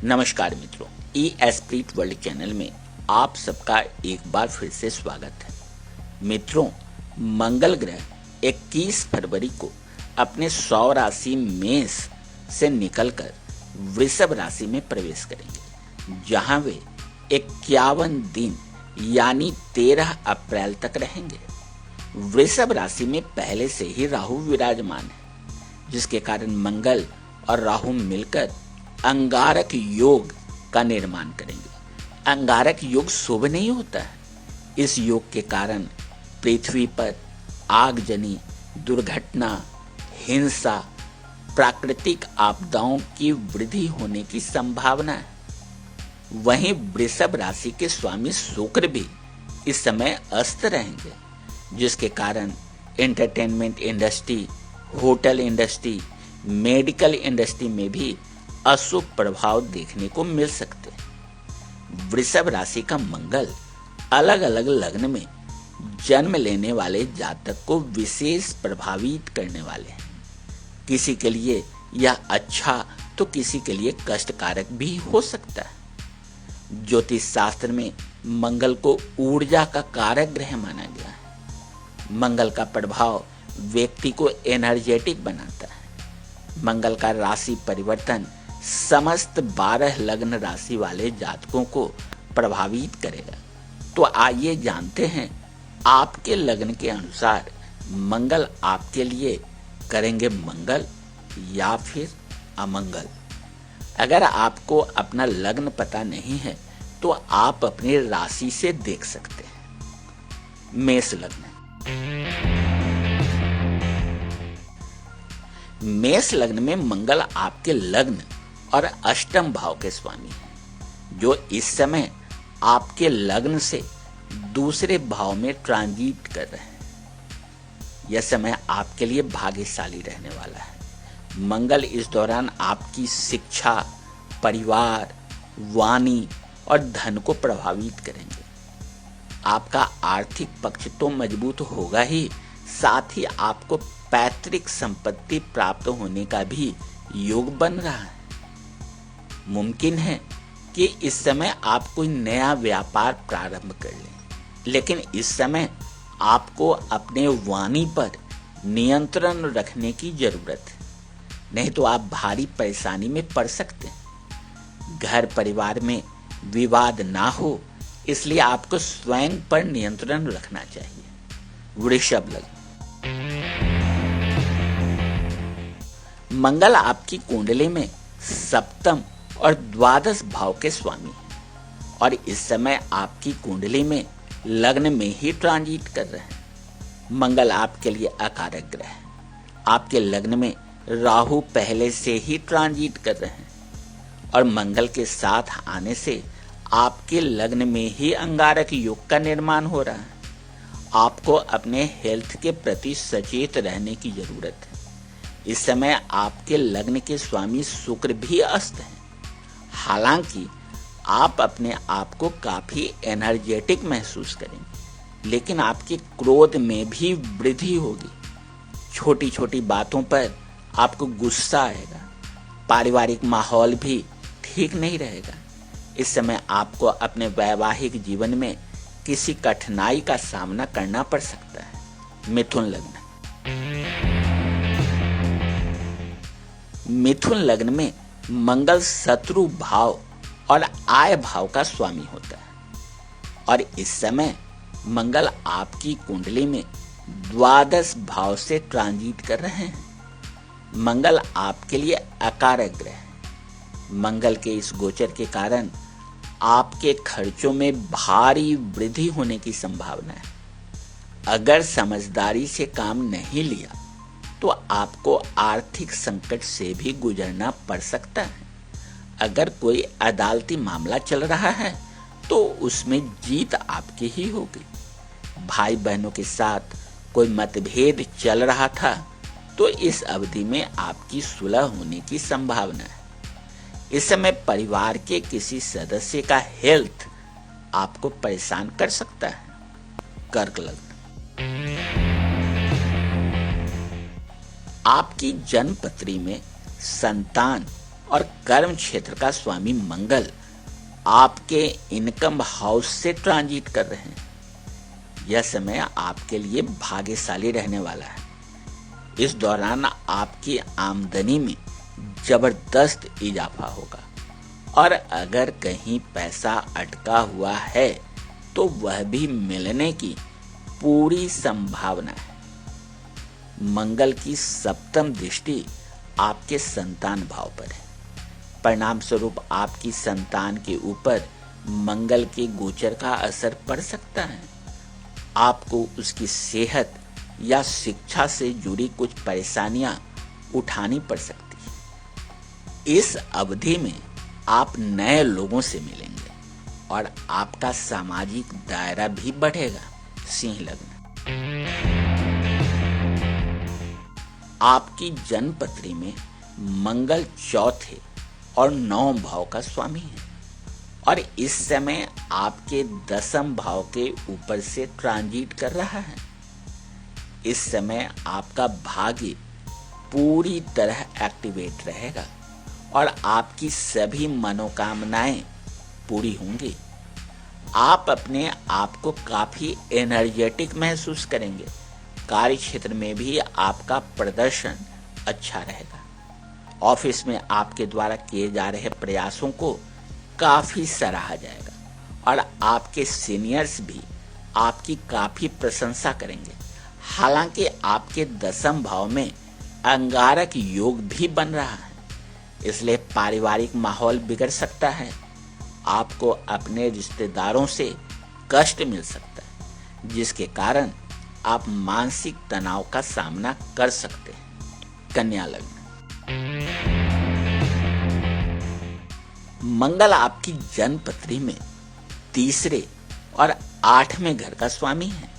नमस्कार मित्रों, ई Esprit world channel में आप सबका एक बार फिर से स्वागत है। मित्रों, मंगल ग्रह 21 फरवरी को अपने सौर राशि मेष से निकलकर वृषभ राशि में प्रवेश करेंगे, जहां वे 51 दिन यानी 13 अप्रैल तक रहेंगे। वृषभ राशि में पहले से ही राहु विराजमान है, जिसके कारण मंगल और राहु मिलकर अंगारक योग का निर्माण करेंगे। अंगारक योग शुभ नहीं होता है। इस योग के कारण पृथ्वी पर आगजनी, दुर्घटना, हिंसा, प्राकृतिक आपदाओं की वृद्धि होने की संभावना है। वहीं वृषभ राशि के स्वामी शुक्र भी इस समय अस्त रहेंगे, जिसके कारण entertainment industry, hotel industry, medical industry में भी अशुभ प्रभाव देखने को मिल सकते हैं। वृषभ राशि का मंगल अलग अलग लग्न में जन्म लेने वाले जातक को विशेष प्रभावित करने वाले हैं। किसी के लिए यह अच्छा तो किसी के लिए कष्टकारक भी हो सकता है। ज्योतिष शास्त्र में मंगल को ऊर्जा का कारक ग्रह माना गया है। मंगल का प्रभाव व्यक्ति को एनर्जेटिक बनाता है। मंगल का राशि परिवर्तन समस्त 12 लग्न राशि वाले जातकों को प्रभावित करेगा। तो आइए जानते हैं आपके लग्न के अनुसार मंगल आपके लिए करेंगे मंगल या फिर अमंगल। अगर आपको अपना लग्न पता नहीं है तो आप अपनी राशि से देख सकते हैं। मेष लग्न। मेष लग्न में मंगल आपके लग्न और अष्टम भाव के स्वामी हैं, जो इस समय आपके लग्न से दूसरे भाव में ट्रांजिट कर रहे हैं। यह समय आपके लिए भाग्यशाली रहने वाला है। मंगल इस दौरान आपकी शिक्षा, परिवार, वाणी और धन को प्रभावित करेंगे। आपका आर्थिक पक्ष तो मजबूत होगा ही, साथ ही आपको पैतृक संपत्ति प्राप्त होने का भी योग बन रहा है। मुमकिन है कि इस समय आप कोई नया व्यापार प्रारंभ कर लें, लेकिन इस समय आपको अपने वाणी पर नियंत्रण रखने की जरूरत है, नहीं तो आप भारी परेशानी में पड़ सकते हैं। घर परिवार में विवाद ना हो, इसलिए आपको स्वयं पर नियंत्रण रखना चाहिए। वृषभ लग्न। मंगल आपकी कुंडली में सप्तम और द्वादश भाव के स्वामी हैं और इस समय आपकी कुंडली में लग्न में ही ट्रांजिट कर रहे हैं। मंगल आपके लिए अकारक ग्रह है। आपके लग्न में राहु पहले से ही ट्रांजिट कर रहे हैं और मंगल के साथ आने से आपके लग्न में ही अंगारक योग का निर्माण हो रहा है। आपको अपने हेल्थ के प्रति सचेत रहने की जरूरत है। इस समय आपके लग्न के स्वामी शुक्र भी अस्त हैं। हालांकि आप अपने आप को काफी एनर्जेटिक महसूस करेंगे, लेकिन आपके क्रोध में भी वृद्धि होगी। छोटी छोटी बातों पर आपको गुस्सा आएगा। पारिवारिक माहौल भी ठीक नहीं रहेगा। इस समय आपको अपने वैवाहिक जीवन में किसी कठिनाई का सामना करना पड़ सकता है। मिथुन लग्न। मिथुन लग्न में मंगल शत्रु भाव और आय भाव का स्वामी होता है और इस समय मंगल आपकी कुंडली में द्वादश भाव से ट्रांजिट कर रहे हैं। मंगल आपके लिए अकारक ग्रह है। मंगल के इस गोचर के कारण आपके खर्चों में भारी वृद्धि होने की संभावना है। अगर समझदारी से काम नहीं लिया तो आपको आर्थिक संकट से भी गुजरना पड़ सकता है। अगर कोई अदालती मामला चल रहा है तो उसमें जीत आपकी ही होगी। भाई बहनों के साथ कोई मतभेद चल रहा था तो इस अवधि में आपकी सुलह होने की संभावना है। इस समय परिवार के किसी सदस्य का हेल्थ आपको परेशान कर सकता है। कर्क लग्न। आपकी जन्म पत्री में संतान और कर्म क्षेत्र का स्वामी मंगल आपके इनकम हाउस से ट्रांजिट कर रहे हैं। यह समय आपके लिए भाग्यशाली रहने वाला है। इस दौरान आपकी आमदनी में जबरदस्त इजाफा होगा और अगर कहीं पैसा अटका हुआ है तो वह भी मिलने की पूरी संभावना है। मंगल की सप्तम दृष्टि आपके संतान भाव पर है। परिणाम स्वरूप आपकी संतान के ऊपर मंगल के गोचर का असर पड़ सकता है। आपको उसकी सेहत या शिक्षा से जुड़ी कुछ परेशानियां उठानी पड़ सकती है। इस अवधि में आप नए लोगों से मिलेंगे और आपका सामाजिक दायरा भी बढ़ेगा। सिंह लग्न, आपकी जन्मपत्री में मंगल चौथे और 9 भाव का स्वामी है और इस समय आपके 10वें भाव के ऊपर से ट्रांजिट कर रहा है। इस समय आपका भाग्य पूरी तरह एक्टिवेट रहेगा और आपकी सभी मनोकामनाएं पूरी होंगी। आप अपने आप को काफी एनर्जेटिक महसूस करेंगे। कार्य क्षेत्र में भी आपका प्रदर्शन अच्छा रहेगा। ऑफिस में आपके द्वारा किए जा रहे प्रयासों को काफी सराहा जाएगा और आपके सीनियर्स भी आपकी काफी प्रशंसा करेंगे। हालांकि आपके 10वें भाव में अंगारक योग भी बन रहा है, इसलिए पारिवारिक माहौल बिगड़ सकता है। आपको अपने रिश्तेदारों से कष्ट मिल सकता है, जिसके कारण आप मानसिक तनाव का सामना कर सकते हैं। कन्या लग्न, मंगल आपकी जन्मपत्री में 3रे और 8वें घर का स्वामी है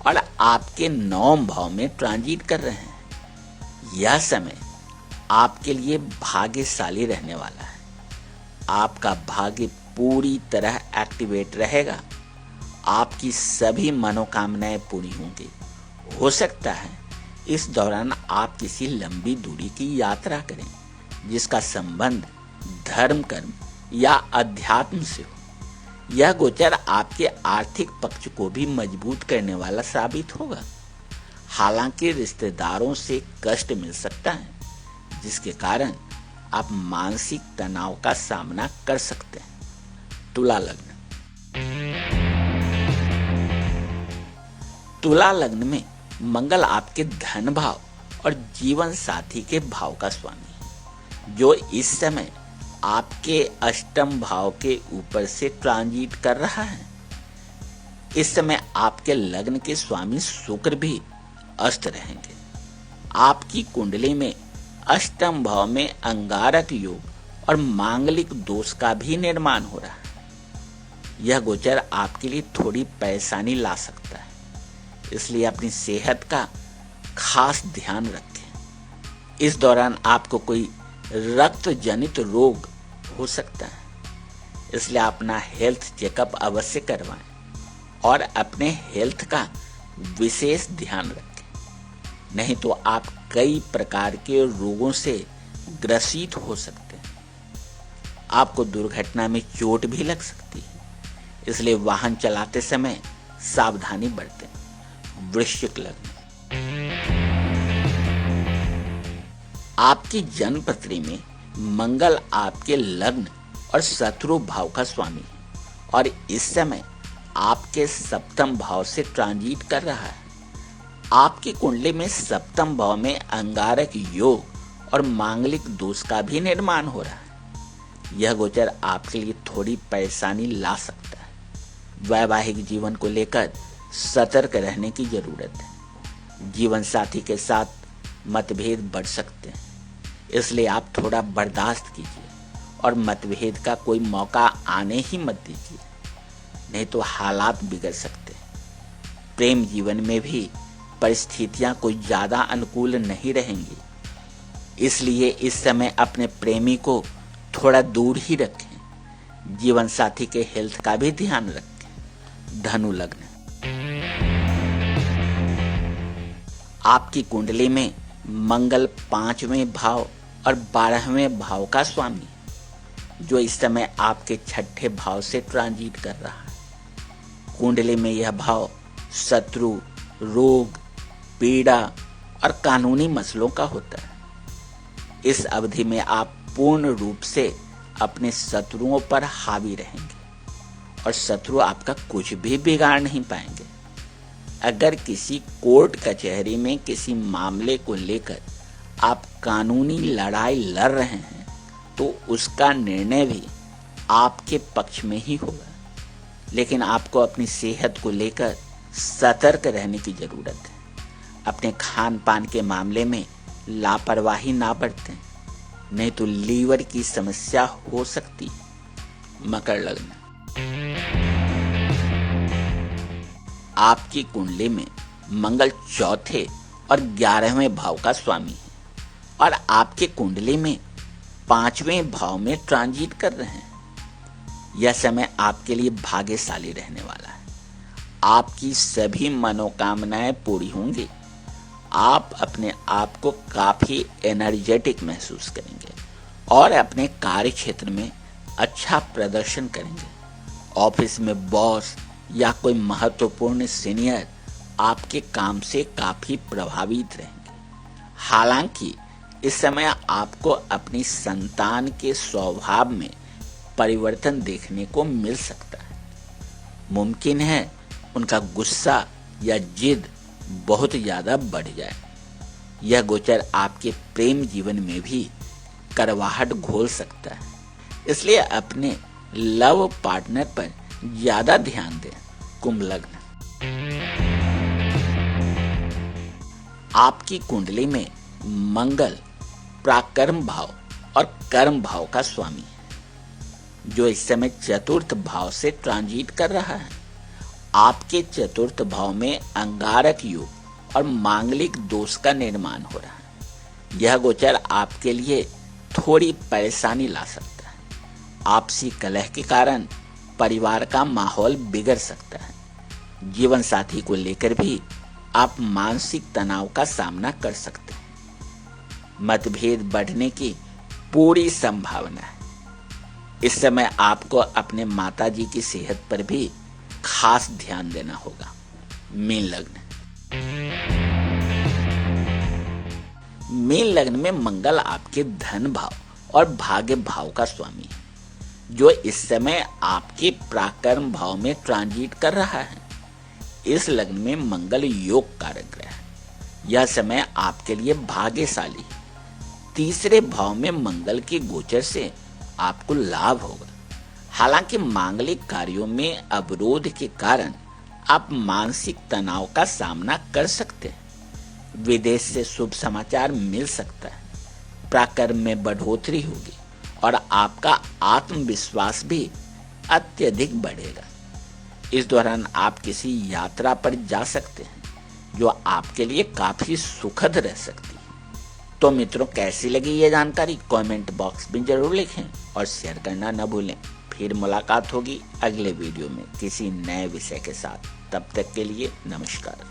और आपके 9वें भाव में ट्रांजिट कर रहे हैं। यह समय आपके लिए भाग्यशाली रहने वाला है। आपका भाग्य पूरी तरह एक्टिवेट रहेगा। आपकी सभी मनोकामनाएं पूरी होंगी। हो सकता है इस दौरान आप किसी लंबी दूरी की यात्रा करें जिसका संबंध धर्म, कर्म या अध्यात्म से हो। यह गोचर आपके आर्थिक पक्ष को भी मजबूत करने वाला साबित होगा। हालांकि रिश्तेदारों से कष्ट मिल सकता है, जिसके कारण आप मानसिक तनाव का सामना कर सकते हैं। तुला लग्न, तुला लग्न में मंगल आपके धन भाव और जीवन साथी के भाव का स्वामी है, जो इस समय आपके 8वें भाव के ऊपर से ट्रांजिट कर रहा है। इस समय आपके लग्न के स्वामी शुक्र भी अस्त रहेंगे। आपकी कुंडली में 8वें भाव में अंगारक योग और मांगलिक दोष का भी निर्माण हो रहा है। यह गोचर आपके लिए थोड़ी परेशानी ला सकता है, इसलिए अपनी सेहत का खास ध्यान रखें। इस दौरान आपको कोई रक्त जनित रोग हो सकता है, इसलिए अपना हेल्थ चेकअप अवश्य करवाएं और अपने हेल्थ का विशेष ध्यान रखें। नहीं तो आप कई प्रकार के रोगों से ग्रसित हो सकते हैं। आपको दुर्घटना में चोट भी लग सकती है, इसलिए वाहन चलाते समय सावधानी बरतें। वृश्चिक लग्न, आपकी जन्मपत्री में मंगल आपके लग्न और शत्रु भाव का स्वामी है और इस समय आपके 7वें भाव से ट्रांजिट कर रहा है। आपकी कुंडली में 7वें भाव में अंगारक योग और मांगलिक दोष का भी निर्माण हो रहा है। यह गोचर आपके लिए थोड़ी परेशानी ला सकता है। वैवाहिक जीवन को लेकर सतर्क रहने की जरूरत है। जीवन साथी के साथ मतभेद बढ़ सकते हैं, इसलिए आप थोड़ा बर्दाश्त कीजिए और मतभेद का कोई मौका आने ही मत दीजिए, नहीं तो हालात बिगड़ सकते हैं। प्रेम जीवन में भी परिस्थितियां कोई ज्यादा अनुकूल नहीं रहेंगी, इसलिए इस समय अपने प्रेमी को थोड़ा दूर ही रखें। जीवन साथी के हेल्थ का भी ध्यान रखें। धनु लग्न, आपकी कुंडली में मंगल 5वें भाव और 12वें भाव का स्वामी है, जो इस समय आपके 6ठे भाव से ट्रांजिट कर रहा है। कुंडली में यह भाव शत्रु, रोग, पीड़ा और कानूनी मसलों का होता है। इस अवधि में आप पूर्ण रूप से अपने शत्रुओं पर हावी रहेंगे और शत्रु आपका कुछ भी बिगाड़ नहीं पाएंगे। अगर किसी कोर्ट कचहरी में किसी मामले को लेकर आप कानूनी लड़ाई लड़ रहे हैं तो उसका निर्णय भी आपके पक्ष में ही होगा। लेकिन आपको अपनी सेहत को लेकर सतर्क रहने की जरूरत है। अपने खान पान के मामले में लापरवाही ना बरतें, नहीं तो लीवर की समस्या हो सकती है। मकर लग्न, आपकी कुंडली में मंगल चौथे और 11वें भाव का स्वामी है और आपके कुंडली में 5वें भाव में ट्रांजिट कर रहे हैं। यह समय आपके लिए भाग्यशाली रहने वाला है। आपकी सभी मनोकामनाएं पूरी होंगी। आप अपने आप को काफी एनर्जेटिक महसूस करेंगे और अपने कार्य क्षेत्र में अच्छा प्रदर्शन करेंगे। ऑफिस में बॉस या कोई महत्वपूर्ण सीनियर आपके काम से काफी प्रभावित रहेंगे। हालांकि इस समय आपको अपनी संतान के स्वभाव में परिवर्तन देखने को मिल सकता है। मुमकिन है उनका गुस्सा या जिद बहुत ज्यादा बढ़ जाए। यह गोचर आपके प्रेम जीवन में भी करवाहट घोल सकता है, इसलिए अपने लव पार्टनर पर ज्यादा ध्यान दें। कुंभ लग्न, आपकी कुंडली में मंगल प्राकर्म भाव और कर्म भाव का स्वामी है, जो इस समय चतुर्थ भाव से ट्रांजिट कर रहा है। आपके चतुर्थ भाव में अंगारक योग और मांगलिक दोष का निर्माण हो रहा है। यह गोचर आपके लिए थोड़ी परेशानी ला सकता है। आपसी कलह के कारण परिवार का माहौल बिगड़ सकता है। जीवन साथी को लेकर भी आप मानसिक तनाव का सामना कर सकते हैं। मतभेद बढ़ने की पूरी संभावना है। इस समय आपको अपने माताजी की सेहत पर भी खास ध्यान देना होगा। मीन लग्न, मीन लग्न में मंगल आपके धन भाव और भाग्य भाव का स्वामी है, जो इस समय आपके प्राकर्म भाव में ट्रांजिट कर रहा है। इस लग्न में मंगल योग कारक ग्रह है। यह समय आपके लिए भाग्यशाली है। तीसरे भाव में मंगल के गोचर से आपको लाभ होगा। हालांकि मांगलिक कार्यों में अवरोध के कारण आप मानसिक तनाव का सामना कर सकते हैं। विदेश से शुभ समाचार मिल सकता है। प्राकर्म में बढ़ोतरी होगी और आपका आत्मविश्वास भी अत्यधिक बढ़ेगा। इस दौरान आप किसी यात्रा पर जा सकते हैं, जो आपके लिए काफी सुखद रह सकती है। तो मित्रों, कैसी लगी ये जानकारी कमेंट बॉक्स में जरूर लिखें और शेयर करना न भूलें। फिर मुलाकात होगी अगले वीडियो में किसी नए विषय के साथ। तब तक के लिए नमस्कार।